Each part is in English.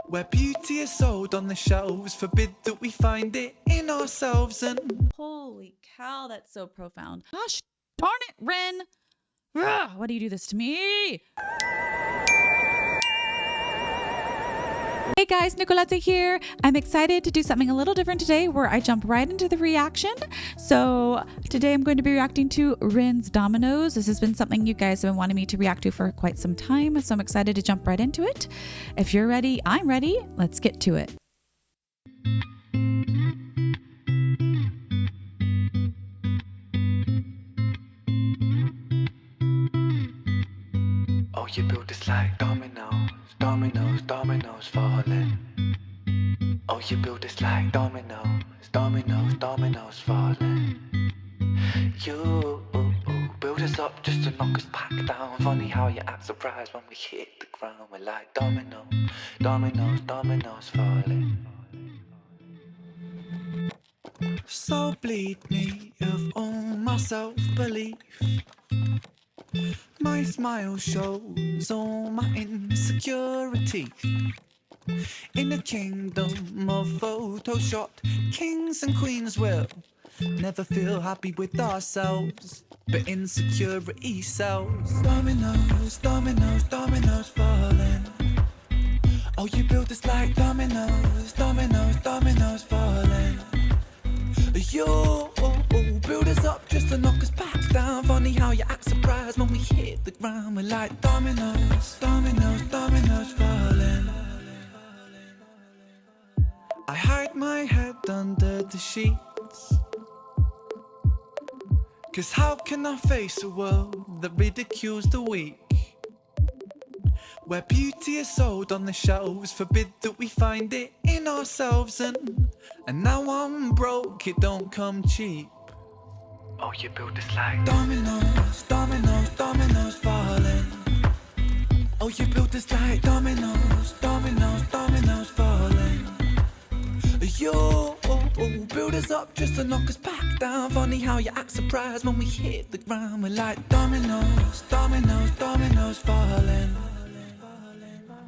Where beauty is sold on the shelves, forbid that we find it in ourselves. And holy cow, that's so profound. Gosh darn it, Ren. Ugh, why do you do this to me? Hey guys, Nikoletta here. I'm excited to do something a little different today where I jump right into the reaction. So today I'm going to be reacting to REN's Dominoes. This has been something you guys have been wanting me to react to for quite some time, so I'm excited to jump right into it. If you're ready, I'm ready. Let's get to it. oh, you build this like dominoes, dominoes, dominoes falling. Oh, you build this like dominoes, dominoes, dominoes falling. You build us up just to knock us back down. Funny how you act surprised when we hit the ground. We're like dominoes, dominoes, dominoes falling. So bleed me of all my self-belief. My smile shows all my insecurities. In a kingdom of photoshopped kings and queens will never feel happy with ourselves, but insecurity sells. Dominoes, dominoes, dominoes falling. Oh, you build us like dominoes, dominoes, dominoes falling. You build us up just to knock us back down. Funny how you act surprised when we hit the ground. We're like dominoes, dominoes, dominoes falling. I hide my head under the sheets, 'cause how can I face a world that ridicules the weak? Where beauty is sold on the shelves, forbid that we find it in ourselves. And now I'm broke, it don't come cheap. Oh, you build this like dominoes, dominoes, dominoes falling. Oh, you build this like dominoes, dominoes, dominoes falling. You build us up just to knock us back down. Funny how you act surprised when we hit the ground. We're like dominoes, dominoes, dominoes falling.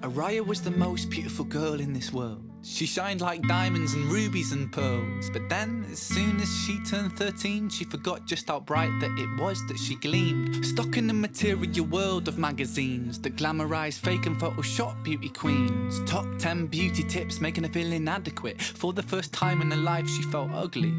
Ariah was the most beautiful girl in this world. She shined like diamonds and rubies and pearls. But then, as soon as she turned 13, she forgot just how bright that it was that she gleamed. Stuck in the material world of magazines that glamorize fake and Photoshop beauty queens. Top 10 beauty tips making her feel inadequate. For the first time in her life, she felt ugly.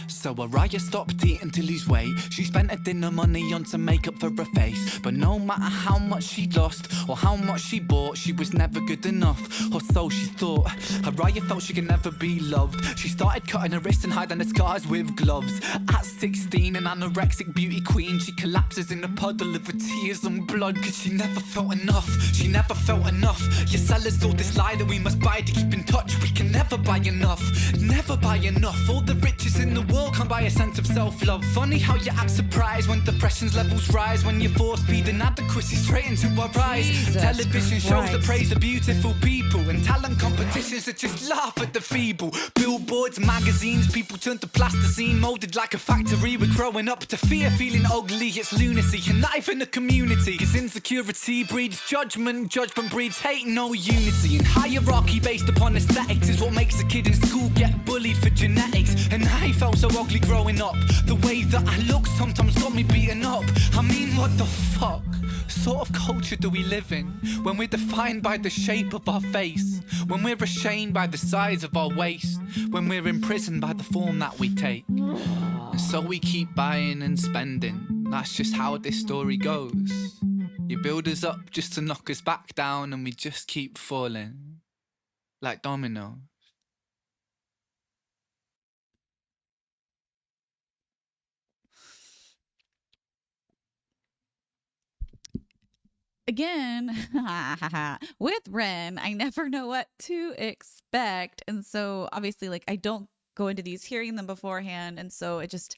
So Ariah stopped eating to lose weight. She spent her dinner money on some makeup for her face. But no matter how much she lost or how much she bought, she was never good enough, or so she thought. Ariah felt she could never be loved. She started cutting her wrists and hiding her scars with gloves. At 16, an anorexic beauty queen, she collapses in a puddle of her tears and blood. 'Cause she never felt enough, she never felt enough. Your sellers told this lie that we must buy to keep in touch. We can never buy enough, never buy enough. All the riches in the world can't buy a sense of self-love. Funny how you act surprised when depression's levels rise, when you force feed inadequacy straight into our eyes. Television shows that praise the beautiful people, and talent competitions that just laugh at the feeble. Billboards, magazines, people turn to plasticine, molded like a factory. We're growing up to fear feeling ugly. It's lunacy, and not even a community. 'Cause insecurity breeds judgment, judgment breeds hate, no unity. And hierarchy based upon aesthetics is what makes a kid in school get bullied for genetics. And I felt so ugly growing up. The way that I look sometimes got me beaten up. I mean, what the fuck sort of culture do we live in when we're defined by the shape of our face, when we're ashamed by the size of our waist, when we're imprisoned by the form that we take? And so we keep buying and spending. That's just how this story goes. You build us up just to knock us back down, and we just keep falling like dominoes. Again, with Ren, I never know what to expect. And so obviously, like, I don't go into these hearing them beforehand. And so it just,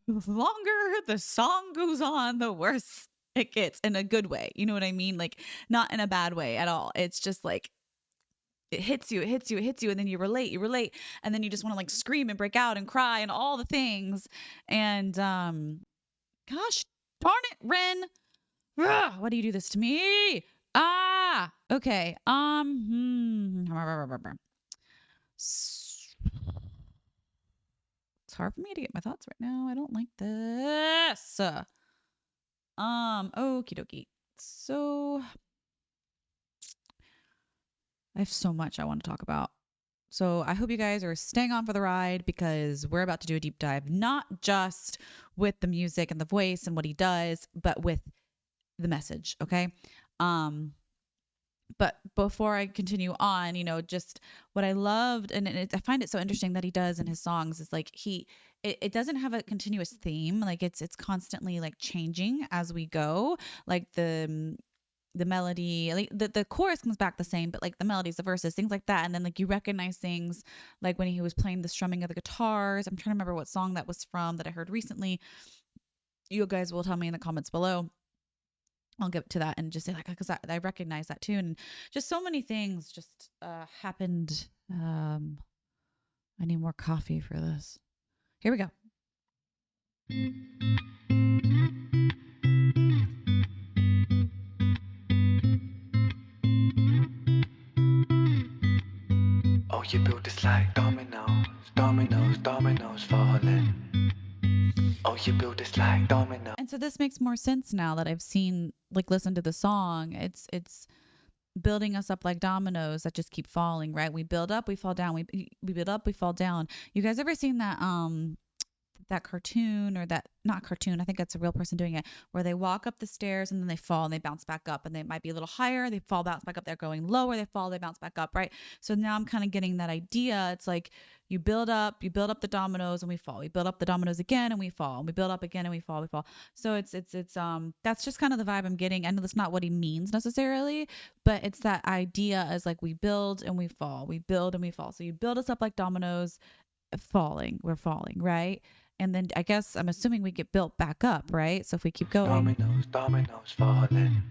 the longer the song goes on, the worse it gets, in a good way. You know what I mean? Like, not in a bad way at all. It's just like, it hits you, it hits you, it hits you. And then you relate. And then you just want to like scream and break out and cry and all the things. And gosh darn it, Ren. Ugh, why do you do this to me? Okay. It's hard for me to get my thoughts right now. I don't like this. Okie dokie. So I have so much I want to talk about. So I hope you guys are staying on for the ride because we're about to do a deep dive, not just with the music and the voice and what he does, but with the message. Okay. But before I continue on, just what I loved, and I find it so interesting that he does in his songs is like it doesn't have a continuous theme. Like it's constantly like changing as we go. Like the melody, like the chorus comes back the same, but like the melodies, the verses, things like that. And then like you recognize things like when he was playing the strumming of the guitars. I'm trying to remember what song that was from that I heard recently. You guys will tell me in the comments below. I'll get to that and just say like, because I recognize that too. And just so many things just happened. I need more coffee for this. Here we go. Oh, you build this like dominoes, dominoes, dominoes falling. Oh, you build this like dominoes. And so this makes more sense now that I've listened to the song. It's building us up like dominoes that just keep falling, right? We build up, we fall down. We build up, we fall down. You guys ever seen that cartoon, or that, not cartoon, I think that's a real person doing it, where they walk up the stairs and then they fall and they bounce back up, and they might be a little higher, they fall, bounce back up, they're going lower, they fall, they bounce back up, right? So now I'm kind of getting that idea. It's like you build up the dominoes and we fall. We build up the dominoes again and we fall. And we build up again and we fall. So it's that's just kind of the vibe I'm getting. I know that's not what he means necessarily, but it's that idea as like we build and we fall. We build and we fall. So you build us up like dominoes, we're falling, right? And then I guess I'm assuming we get built back up, right? So if we keep going. Dominoes, dominoes falling.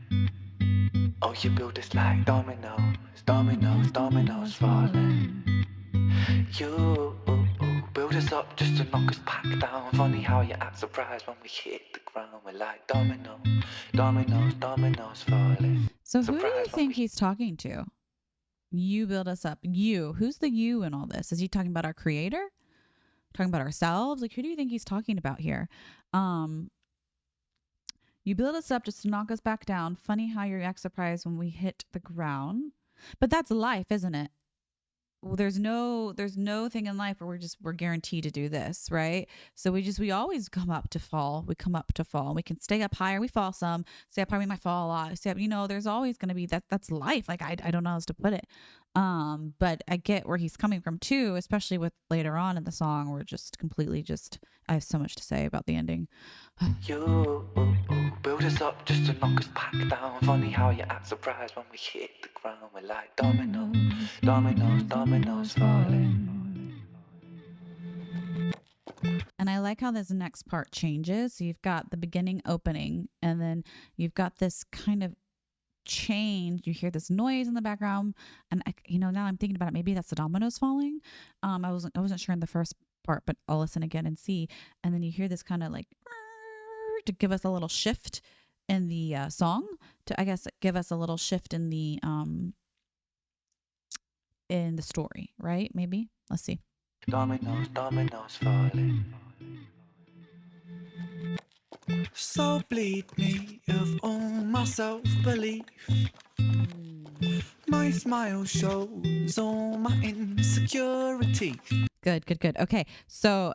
Oh, you build this like dominoes, dominoes, dominoes falling. You build us up just to knock us back down. Funny how you act surprised when we hit the ground. We're like dominoes, dominoes, dominoes falling. So who do you think he's talking to? You build us up. You. Who's the you in all this? Is he talking about our creator? Talking about ourselves? Like, who do you think he's talking about here? You build us up just to knock us back down. Funny how you act surprised when we hit the ground. But that's life, isn't it? Well, there's no thing in life where we're guaranteed to do this, right? So we always come up to fall. We come up to fall. We can stay up higher. We fall some. Stay up higher. We might fall a lot. Stay up, there's always going to be that's life. Like I don't know how else to put it. But I get where he's coming from too, especially with later on in the song. We're just completely I have so much to say about the ending. You build us up just to knock us back down. Funny how you act surprised when we hit the ground. We're like dominoes, dominoes, dominoes falling. And I like how this next part changes. So you've got the beginning opening, and then you've got this kind of change. You hear this noise in the background, and now I'm thinking about it. Maybe that's the dominoes falling. I wasn't sure in the first part, but I'll listen again and see. And then you hear this kind of like to give us a little shift in the song, to I guess give us a little shift in the story, right? Maybe. Let's see. Dominoes, dominoes falling. So bleed me of all my self-belief. My smile shows all my insecurities. Good. Okay, so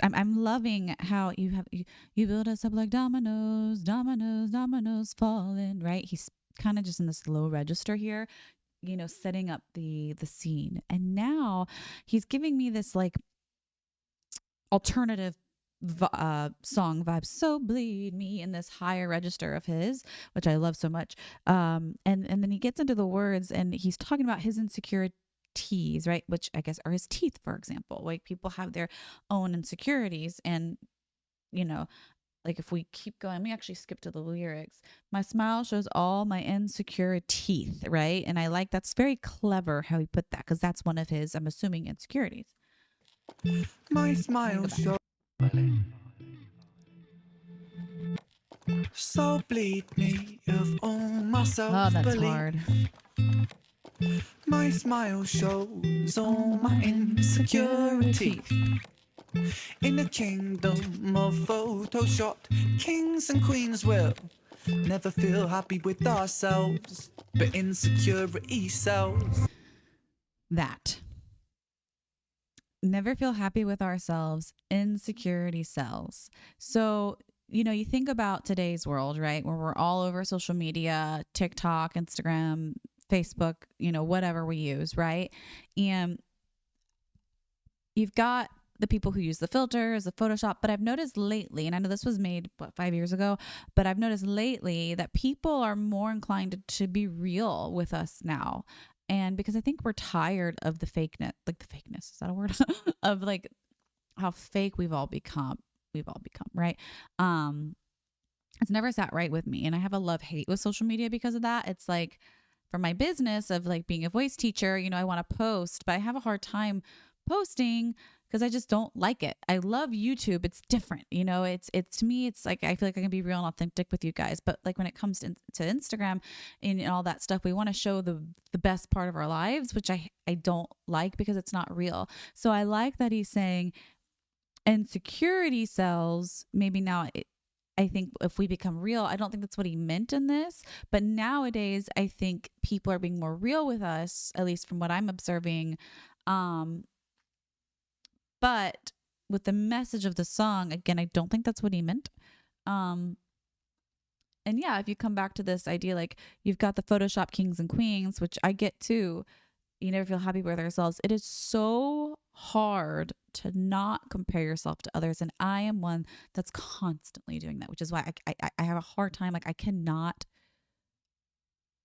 I'm loving how you build us up like dominoes, dominoes, dominoes falling, right? He's kind of just in this low register here, setting up the scene. And now he's giving me this like alternative song vibe. So bleed me in this higher register of his, which I love so much. And then he gets into the words and he's talking about his insecurities, right? Which I guess are his teeth, for example. Like people have their own insecurities, and like if we keep going, let me actually skip to the lyrics. My smile shows all my insecure teeth, right? And I like that's very clever how he put that, because that's one of his, I'm assuming, insecurities. My smile shows. So bleed me of all my self-belief. Oh, that's hard. My smile shows all my insecurities. In a kingdom of photoshopped kings and queens will never feel happy with ourselves, but insecurity sells. That. Never feel happy with ourselves, insecurity sells. So, you think about today's world, right? Where we're all over social media, TikTok, Instagram, Facebook, whatever we use, right? And you've got the people who use the filters, the Photoshop, but I've noticed lately, and I know this was made 5 years ago, but I've noticed lately that people are more inclined to be real with us now. And because I think we're tired of the fakeness, is that a word? Of like how fake we've all become, right? It's never sat right with me. And I have a love-hate with social media because of that. It's like for my business of like being a voice teacher, I want to post, but I have a hard time posting because I just don't like it. I love YouTube. It's different. It's to me, it's like, I feel like I can be real and authentic with you guys. But like when it comes to Instagram and all that stuff, we want to show the best part of our lives, which I don't like because it's not real. So I like that he's saying insecurity sells. Maybe now I think if we become real, I don't think that's what he meant in this, but nowadays I think people are being more real with us, at least from what I'm observing. But with the message of the song, again, I don't think that's what he meant. And yeah, if you come back to this idea, like you've got the Photoshop kings and queens, which I get too. You never feel happy with ourselves. It is so hard to not compare yourself to others. And I am one that's constantly doing that, which is why I have a hard time. Like I cannot,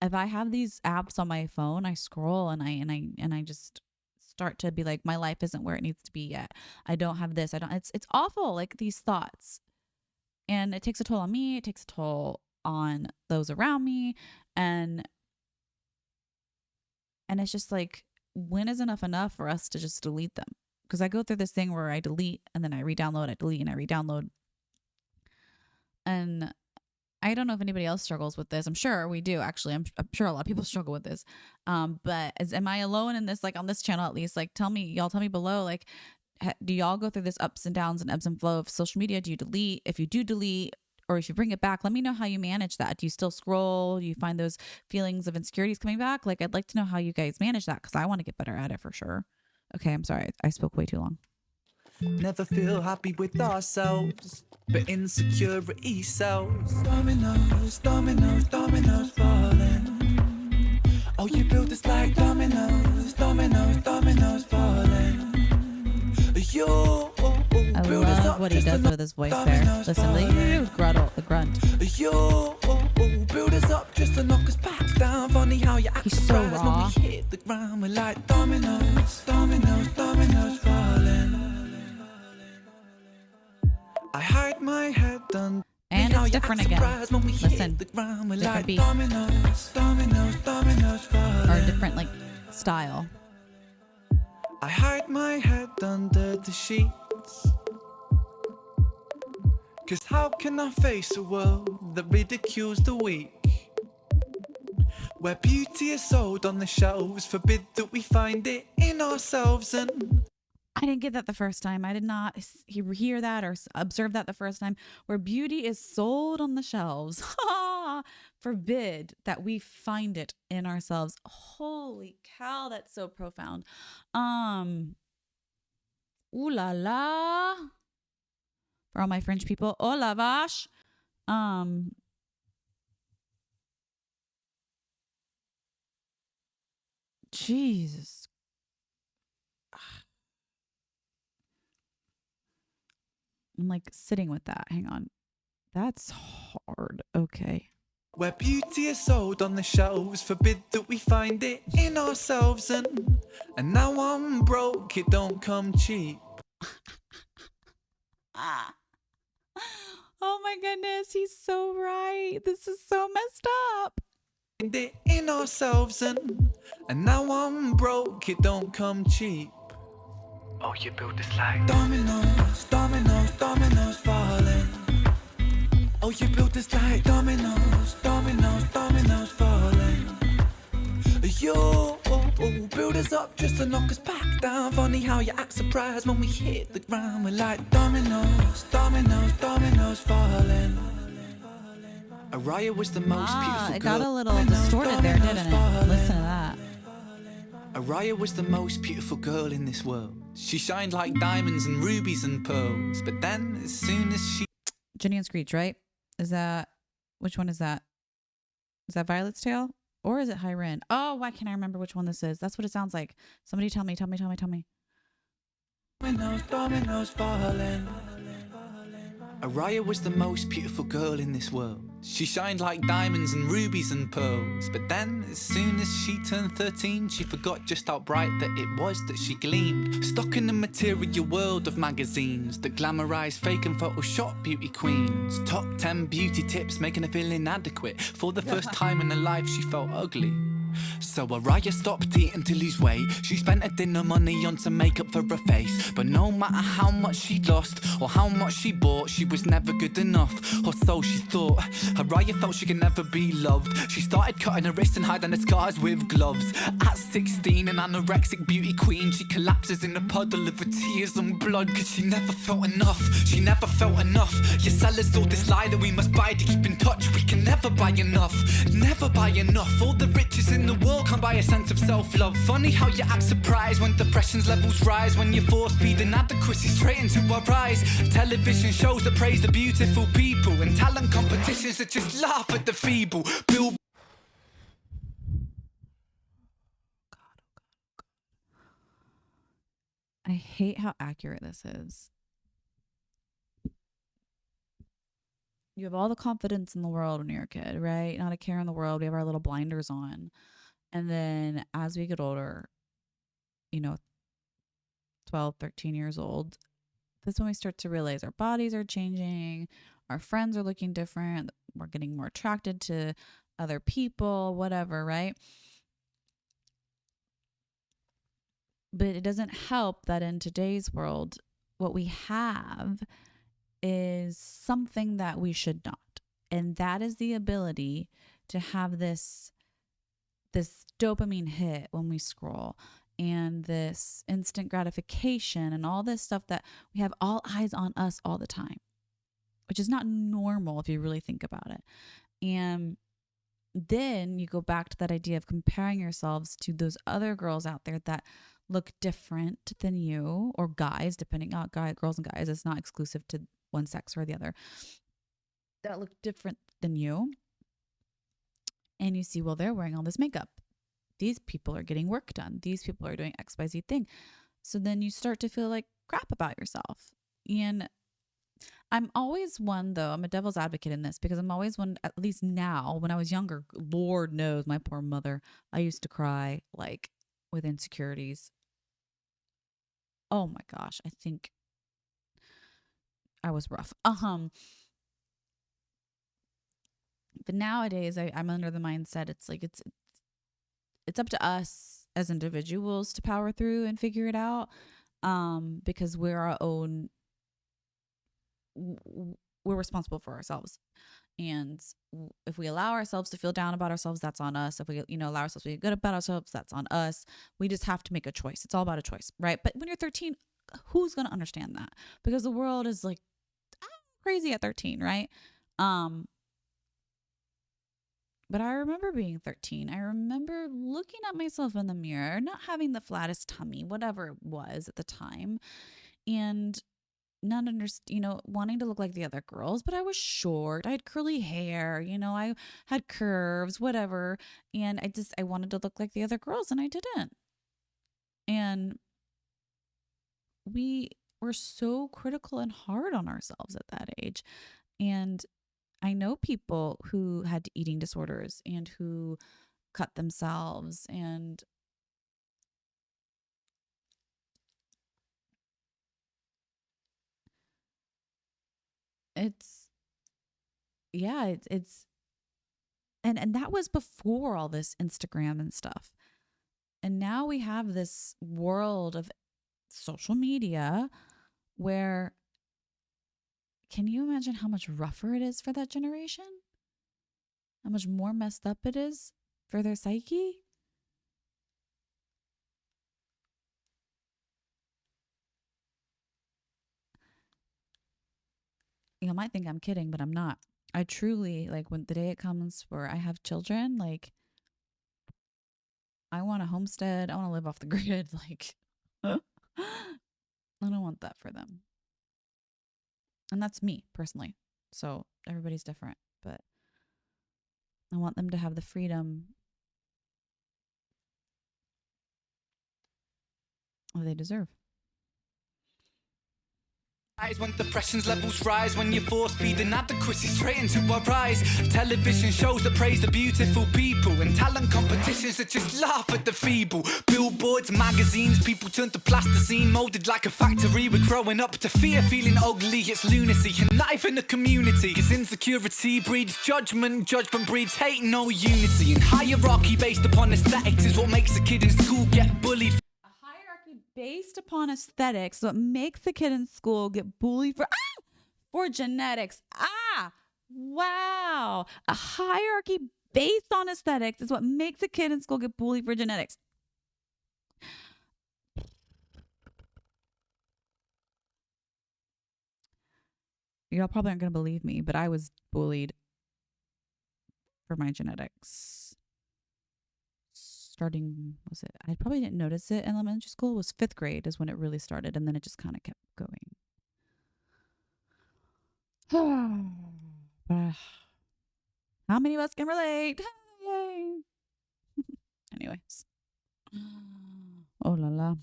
if I have these apps on my phone, I scroll and I just start to be like, my life isn't where it needs to be yet. I don't have this. It's awful. Like these thoughts, and it takes a toll on me. It takes a toll on those around me. And it's just like, when is enough for us to just delete them? Because I go through this thing where I delete and then I re-download, I delete and I re-download. And I don't know if anybody else struggles with this. I'm sure we do, actually. I'm sure a lot of people struggle with this. But am I alone in this, like on this channel at least? Like tell me below, like, do y'all go through this ups and downs and ebbs and flow of social media? Do you delete? If you do delete, or if you bring it back, let me know how you manage that. Do you still scroll? Do you find those feelings of insecurities coming back? Like, I'd like to know how you guys manage that because I want to get better at it for sure. Okay, I'm sorry. I spoke way too long. Never feel happy with ourselves, but insecurity sells. Dominoes, dominoes, dominoes falling. Oh, you build us like dominoes, dominoes, dominoes falling. You I love what he does with his voice there. Listen, the grunt. You build us up just to knock us back down. Funny how you act. He's so raw. When we hit the ground, we're like dominoes, dominoes, dominoes falling. I hide my head and it's different again. Listen, different beat. Dominoes, dominoes, dominoes falling. Or a different like style. I hide my head under the sheets. 'Cause how can I face a world that ridicules the weak? Where beauty is sold on the shelves, forbid that we find it in ourselves. And I didn't get that the first time. I did not hear that or observe that the first time. Where beauty is sold on the shelves. Forbid that we find it in ourselves. Holy cow, that's so profound. Ooh la la. For all my French people, oh la vache. Jesus. I'm like sitting with that. Hang on. That's hard. Okay. where beauty is sold on the shelves, forbid that we find it in ourselves. And now I'm broke, it don't come cheap. Oh my goodness, he's so right. This is so messed up. Find it in ourselves, and now I'm broke, it don't come cheap. Oh, you build this like dominoes, dominoes, dominoes falling. Oh, you built this like dominoes, dominoes, dominoes falling. you build us up just to knock us back down. Funny how you act surprised when we hit the ground. We're like dominoes, dominoes, dominoes falling. Ariah was the most beautiful it girl. got a little distorted there, didn't it? Listen to that. Ariah was the most beautiful girl in this world. She shined like diamonds and rubies and pearls. But then, as soon as she... Ginny and Screech, right? Is that... Which one is that? Is that Violet's Tale? Or is it High REN? Oh, why can't I remember which one this is? That's what it sounds like. Somebody tell me. Dominoes, dominoes falling. Ariah was the most beautiful girl in this world. She shined like diamonds and rubies and pearls. But then, as soon as she turned 13, she forgot just how bright that it was that she gleamed. Stuck in the material world of magazines that glamorise fake and Photoshop beauty queens. Top 10 beauty tips making her feel inadequate. For the first time in her life, she felt ugly. So Ariah stopped eating to lose weight. She spent her dinner money on some makeup for her face. But no matter how much she lost or how much she bought, she was never good enough, or so she thought. Ariah felt she could never be loved. She started cutting her wrists and hiding her scars with gloves. At 16, an anorexic beauty queen, she collapses in a puddle of her tears and blood. Cause she never felt enough, she never felt enough. Your sellers all this lie that we must buy to keep in touch. We can never buy enough, never buy enough. All the riches in the world can't buy a sense of self-love. Funny how you act surprised when depression's levels rise, when you force feed inadequacy straight into our eyes. Television shows that praise the beautiful people, and talent competitions that just laugh at the feeble. I hate how accurate this is. You have all the confidence in the world when you're a kid, right? Not a care in the world. We have our little blinders on. And then as we get older, 12, 13 years old, that's when we start to realize our bodies are changing. Our friends are looking different. We're getting more attracted to other people, whatever, right? But it doesn't help that in today's world, what we have is something that we should not. And that is the ability to have this dopamine hit when we scroll, and this instant gratification and all this stuff that we have all eyes on us all the time, which is not normal if you really think about it. And then you go back to that idea of comparing yourselves to those other girls out there that look different than you, or guys, depending on girls and guys. It's not exclusive to one sex or the other, that look different than you. And you see, well, they're wearing all this makeup. These people are getting work done. These people are doing XYZ thing. So then you start to feel like crap about yourself. And I'm always one, though, I'm a devil's advocate in this, because I'm always one, at least now, when I was younger, Lord knows, my poor mother, I used to cry like with insecurities. Oh my gosh, I think I was rough. But nowadays I'm under the mindset, it's like it's up to us as individuals to power through and figure it out, because we're responsible for ourselves. And if we allow ourselves to feel down about ourselves, that's on us. If we allow ourselves to be good about ourselves, that's on us. We just have to make a choice. It's all about a choice, right? But when you're 13, who's going to understand that? Because the world is like crazy at 13, right? But I remember being 13. I remember looking at myself in the mirror, not having the flattest tummy, whatever it was at the time, and not wanting to look like the other girls. But I was short. I had curly hair. I had curves, whatever. And I wanted to look like the other girls, and I didn't. And we were so critical and hard on ourselves at that age. And I know people who had eating disorders and who cut themselves, and it's and that was before all this Instagram and stuff. And now we have this world of social media where, can you imagine how much rougher it is for that generation? How much more messed up it is for their psyche? You might think I'm kidding, but I'm not. I truly, like, when the day it comes where I have children, like, I want a homestead. I want to live off the grid. Like, I don't want that for them. And that's me personally. So everybody's different, but I want them to have the freedom they deserve. When depression's levels rise, when you force feed inadequacy straight into our eyes. Television shows that praise the beautiful people, and talent competitions that just laugh at the feeble. Billboards, magazines, people turn to plasticine, molded like a factory. We're growing up to fear, feeling ugly. It's lunacy, and not even a community. Cause insecurity breeds judgment, judgment breeds hate, no unity. And hierarchy based upon aesthetics is what makes a kid in school get bullied. Based upon aesthetics, what makes the kid in school get bullied for genetics. Wow. A hierarchy based on aesthetics is what makes a kid in school get bullied for genetics. Y'all probably aren't going to believe me, but I was bullied for my genetics. Starting, I probably didn't notice it in elementary school. It was 5th grade is when it really started, and then it just kind of kept going. How many of us can relate? Yay. Anyways. Oh la la.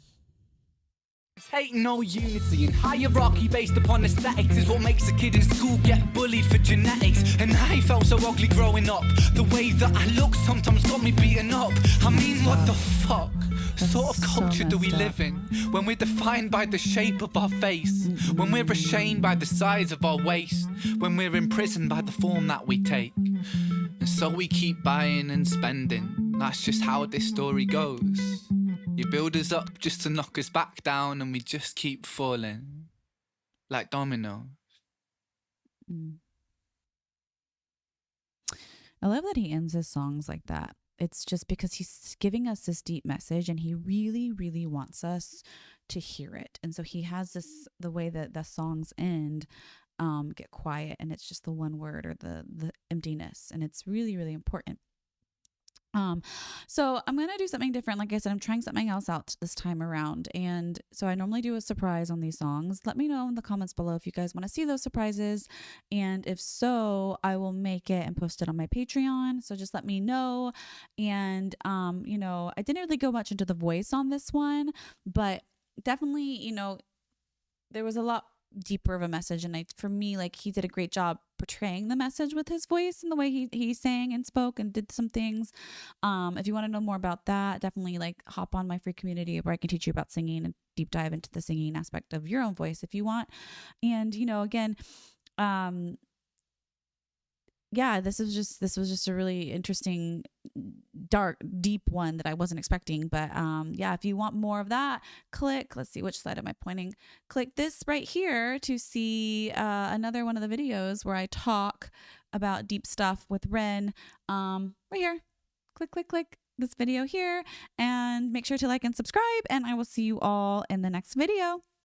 Hate, no unity, and hierarchy based upon aesthetics is what makes a kid in school get bullied for genetics. And I felt so ugly growing up. The way that I looked sometimes got me beaten up. I mean, what the fuck? Sort of culture do we live in when we're defined by the shape of our face, when we're ashamed by the size of our waist, when we're imprisoned by the form that we take? And so we keep buying and spending. That's just how this story goes. You build us up just to knock us back down, and we just keep falling like dominoes. I love that he ends his songs like that. It's just because he's giving us this deep message, and he really, really wants us to hear it. And so he has this, the way that the songs end, get quiet, and it's just the one word or the emptiness, and it's really, really important. So I'm going to do something different. Like I said, I'm trying something else out this time around. And so I normally do a surprise on these songs. Let me know in the comments below if you guys want to see those surprises. And if so, I will make it and post it on my Patreon. So just let me know. And, you know, I didn't really go much into the voice on this one, but definitely, you know, there was a lot deeper of a message, and for me, like, he did a great job portraying the message with his voice and the way he sang and spoke and did some things. If you want to know more about that, definitely like hop on my free community where I can teach you about singing and deep dive into the singing aspect of your own voice if you want. And you know, again, yeah, this was just a really interesting, dark, deep one that I wasn't expecting. But yeah, if you want more of that, let's see, which side am I pointing? Click this right here to see another one of the videos where I talk about deep stuff with REN. Right here. Click this video here, and make sure to like and subscribe, and I will see you all in the next video.